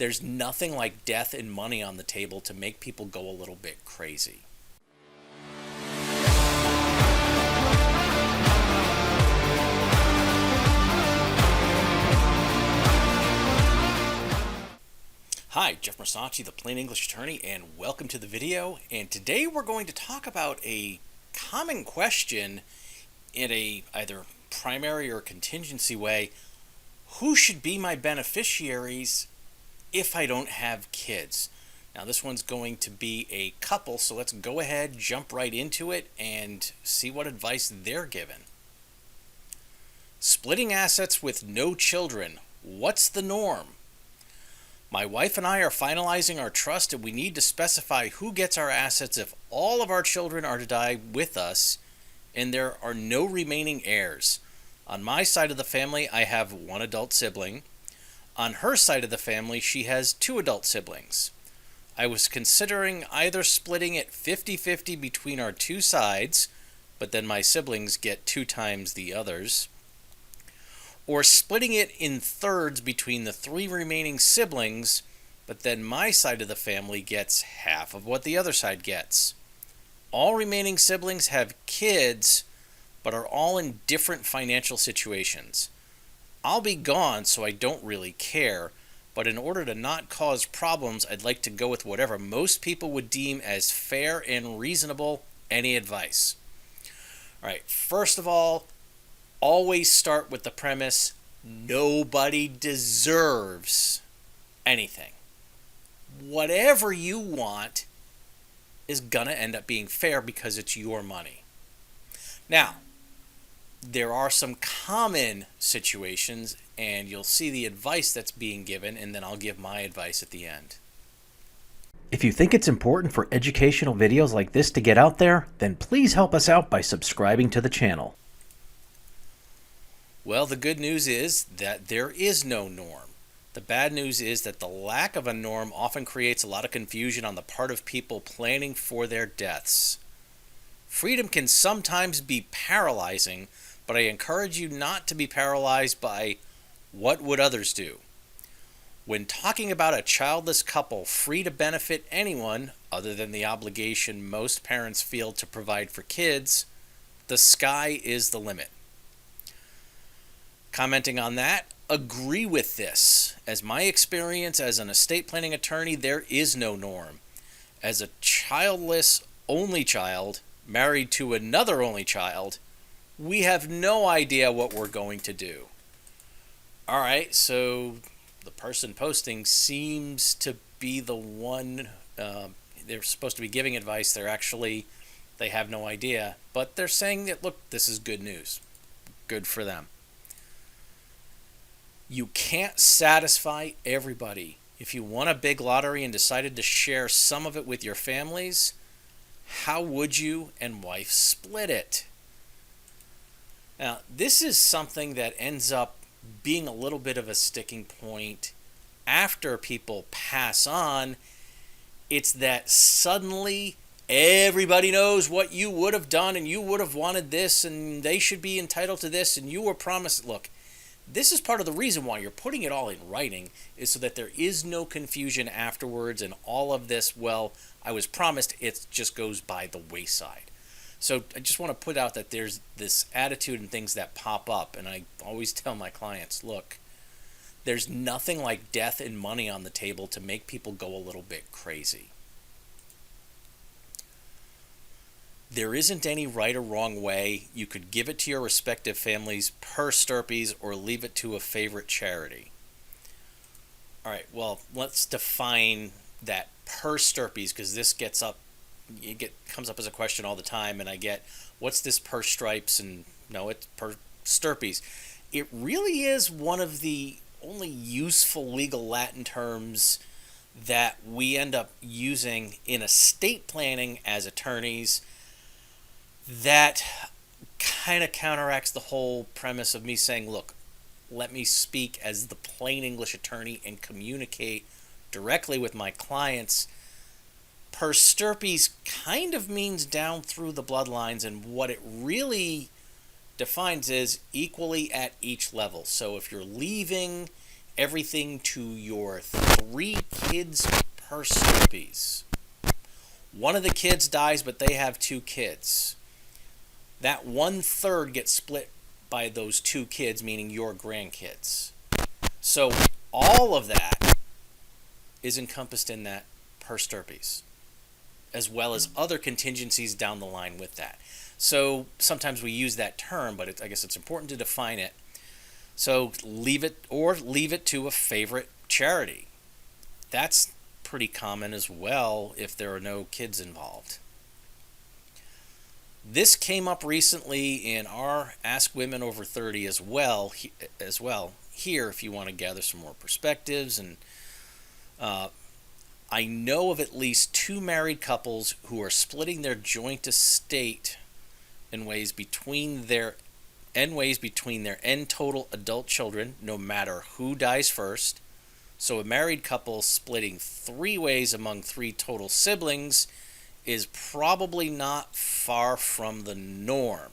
There's nothing like death and money on the table to make people go a little bit crazy. Hi, Jeff Marsachi, the Plain English Attorney, and welcome to the video. And today we're going to talk about a common question in a either primary or contingency way. Who should be my beneficiaries if I don't have kids? Now this one's going to be a couple, so let's go ahead, jump right into it, and see what advice they're given. Splitting assets with no children. What's the norm? My wife and I are finalizing our trust, and we need to specify who gets our assets if all of our children are to die with us and there are no remaining heirs. On my side of the family, I have one adult sibling. On her side of the family, she has two adult siblings. I was considering either splitting it 50-50 between our two sides, but then my siblings get 2 times the others, or splitting it in thirds between the 3 remaining siblings, but then my side of the family gets half of what the other side gets. All remaining siblings have kids, but are all in different financial situations. I'll be gone, so I don't really care, but in order to not cause problems, I'd like to go with whatever most people would deem as fair and reasonable. Any advice? All right, first of all, always start with the premise, nobody deserves anything. Whatever you want is gonna end up being fair because it's your money. Now, there are some common situations, and you'll see the advice that's being given, and then I'll give my advice at the end. If you think it's important for educational videos like this to get out there, then please help us out by subscribing to the channel. Well, the good news is that there is no norm. The bad news is that the lack of a norm often creates a lot of confusion on the part of people planning for their deaths. Freedom can sometimes be paralyzing, but I encourage you not to be paralyzed by what would others do. When talking about a childless couple free to benefit anyone other than the obligation most parents feel to provide for kids, the sky is the limit. Commenting on that, agree with this. As my experience as an estate planning attorney, there is no norm. As a childless only child married to another only child, we have no idea what we're going to do. All right, so the person posting seems to be the one, they're supposed to be giving advice. They have no idea, but they're saying that, look, this is good news. Good for them. You can't satisfy everybody. If you won a big lottery and decided to share some of it with your families, how would you and wife split it? Now, this is something that ends up being a little bit of a sticking point after people pass on. It's that suddenly everybody knows what you would have done, and you would have wanted this, and they should be entitled to this, and you were promised. Look, this is part of the reason why you're putting it all in writing, is so that there is no confusion afterwards, and all of this, well, I was promised, it just goes by the wayside. So I just want to put out that there's this attitude and things that pop up, and I always tell my clients, look, there's nothing like death and money on the table to make people go a little bit crazy. There isn't any right or wrong way. You could give it to your respective families per stirpies or leave it to a favorite charity. All right, well, let's define that per stirpies, because this comes up as a question all the time, and I get, what's this per stripes? And no, it's per stirpies. It really is one of the only useful legal Latin terms that we end up using in estate planning as attorneys that kind of counteracts the whole premise of me saying, look, let me speak as the plain English attorney and communicate directly with my clients. Per stirpies kind of means down through the bloodlines, and what it really defines is equally at each level. So if you're leaving everything to your 3 kids per stirpes. One of the kids dies, but they have 2 kids. That 1/3 gets split by those 2 kids, meaning your grandkids. So all of that is encompassed in that per stirpes, as well as other contingencies down the line with that. So sometimes we use that term, but I guess it's important to define it. So leave it to a favorite charity. That's pretty common as well if there are no kids involved. This came up recently in our Ask Women Over 30 as well. Here, if you want to gather some more perspectives, and I know of at least 2 married couples who are splitting their joint estate in ways between their end total adult children, no matter who dies first. So a married couple splitting 3 ways among 3 total siblings is probably not far from the norm.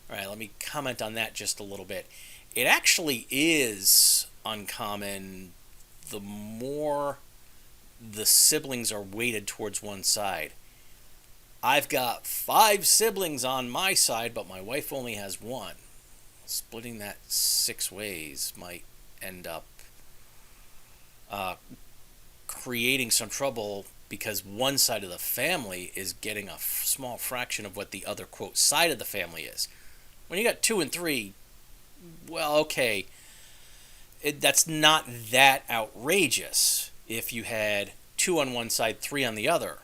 All right, let me comment on that just a little bit. It actually is uncommon the more the siblings are weighted towards one side. I've got 5 siblings on my side, but my wife only has 1. Splitting that 6 ways might end up creating some trouble because one side of the family is getting a small fraction of what the other, quote, side of the family is. When you got 2 and 3, well, okay, that's not that outrageous. If you had 2 on one side, 3 on the other,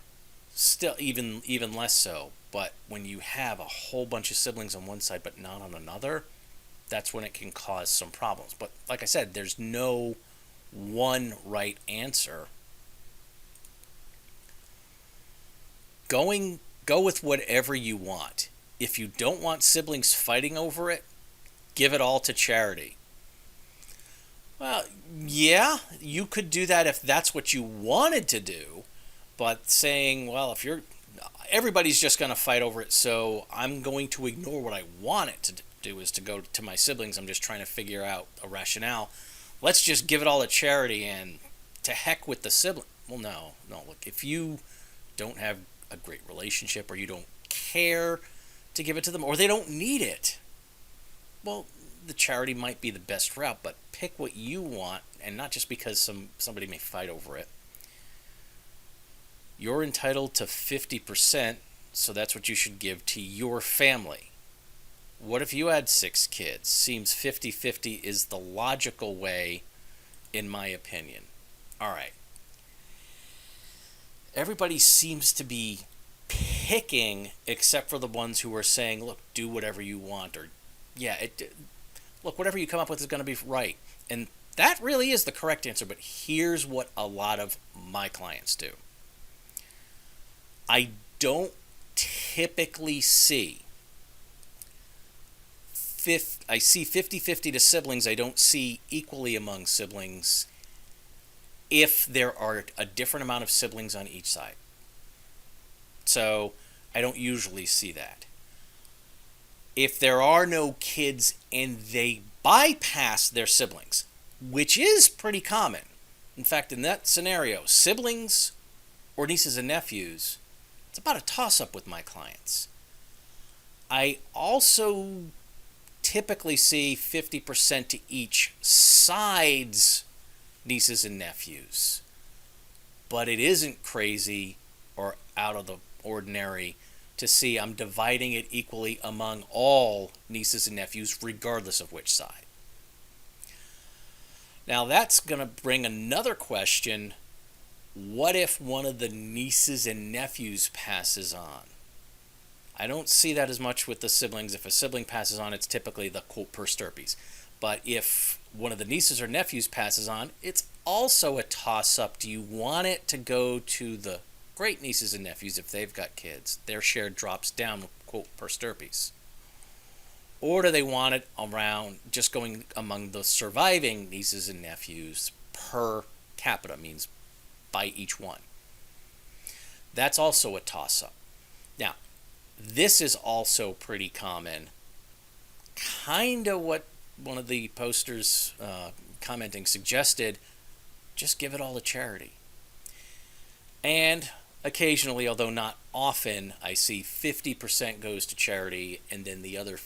still even less so. But when you have a whole bunch of siblings on one side but not on another, that's when it can cause some problems. But like I said, there's no one right answer. Go with whatever you want. If you don't want siblings fighting over it, give it all to charity. Well, yeah, you could do that if that's what you wanted to do, but saying, well, if everybody's just going to fight over it, so I'm going to ignore what I want it to do is to go to my siblings. I'm just trying to figure out a rationale. Let's just give it all to charity and to heck with the sibling. Well, no. Look, if you don't have a great relationship or you don't care to give it to them or they don't need it, well, the charity might be the best route, but pick what you want, and not just because somebody may fight over it. You're entitled to 50%, so that's what you should give to your family. What if you had 6 kids? Seems 50-50 is the logical way, in my opinion. All right. Everybody seems to be picking, except for the ones who are saying, look, do whatever you want, or look, whatever you come up with is going to be right. And that really is the correct answer, but here's what a lot of my clients do. I don't typically see I see 50-50 to siblings. I don't see equally among siblings if there are a different amount of siblings on each side. So I don't usually see that. If there are no kids and they bypass their siblings, which is pretty common. In fact, in that scenario, siblings or nieces and nephews, it's about a toss-up with my clients. I also typically see 50% to each side's nieces and nephews. But it isn't crazy or out of the ordinary to see I'm dividing it equally among all nieces and nephews, regardless of which side. Now that's going to bring another question. What if one of the nieces and nephews passes on? I don't see that as much with the siblings. If a sibling passes on, it's typically the quote per stirpes. But if one of the nieces or nephews passes on, it's also a toss-up. Do you want it to go to the great nieces and nephews if they've got kids? Their share drops down, quote, per stirpes. Or do they want it around just going among the surviving nieces and nephews per capita, means by each one? That's also a toss-up. Now, this is also pretty common. Kind of what one of the posters commenting suggested, just give it all to charity. And occasionally, although not often, I see 50% goes to charity and then the other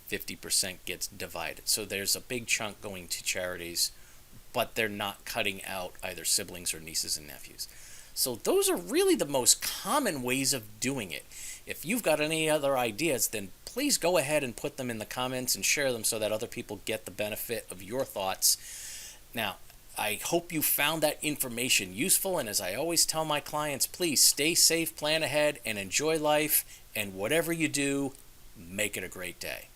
50% gets divided. So there's a big chunk going to charities, but they're not cutting out either siblings or nieces and nephews. So those are really the most common ways of doing it. If you've got any other ideas, then please go ahead and put them in the comments and share them so that other people get the benefit of your thoughts. Now, I hope you found that information useful, and as I always tell my clients, please stay safe, plan ahead, and enjoy life, and whatever you do, make it a great day.